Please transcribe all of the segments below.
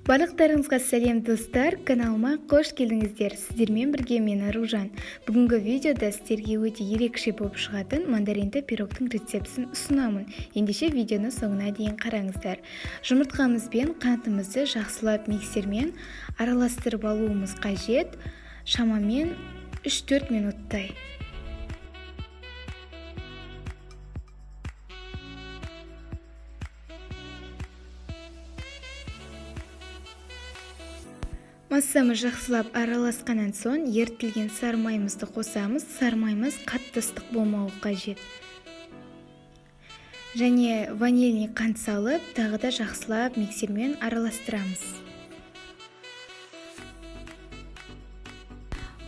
Барлықтарыңызға сәлем достар, каналыма қош келдіңіздер. Сіздермен бірге мен Аружан. Бүгінгі видеода сіздерге өте ерекше болып шығатын мандаринді пирогтың рецептісін ұсынамын. Ендеше видеоны соңына дейін қараңыздар. Жұмыртқамыз бен қантымызды жақсылап миксермен араластырып алуымыз қажет. Шамамен 3-4 минуттай. Массамыз жақсылап араласқаннан соң ерітілген сары майымызды қосамыз. Сары майымыз қатты ыстық болмауы қажет. Және ванильный қант салып, тағы да жақсылап миксермен араластырамыз.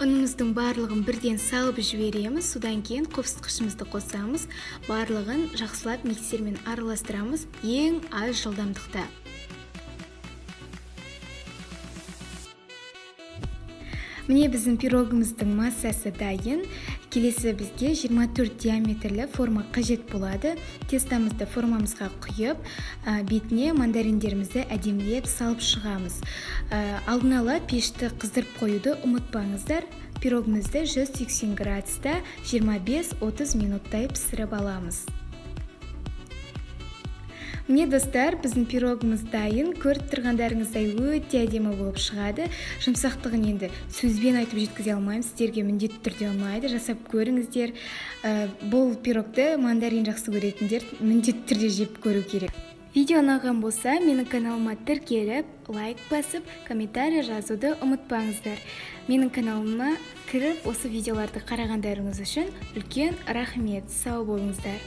Ұнымыздың барлығын бірден салып жібереміз. Содан кейін қопсытқышымызды қосамыз. Барлығын жақсылап миксермен араластырамыз ең аз жылдамдықта. Міне біздің пирогымыздың массасы дайын. Келесі бізге 24 диаметрлі форма қажет болады. Тестамызды формамызға құйып, бетіне мандариндерімізді әдемілеп салып шығамыз. Алдын ала пешті қыздырып қоюды ұмытпаңыздар. Пирогымызды 180 градуста 25-30 минуттай пісіріп аламыз. Міне достар, біздің пирогымыз дайын. Көріп тұрғандарыңыздай өте әдемі болып шығады. Жұмсақтығын енді сөзбен айтып жеткізе алмаймын. Сіздерге міндетті түрде ұнайды. Жасап көріңіздер. Бұл пирогты мандарин жақсы көретіндер міндетті түрде жеп көру керек. Видео ұнаған болса, менің каналыма тіркеліп, лайк басып, комментарий жазуды ұмытпаңыздар. Менің каналыма кіріп, осы видеоларды қарағандарыңыз үшін үлкен рахмет. Сау болыңыздар.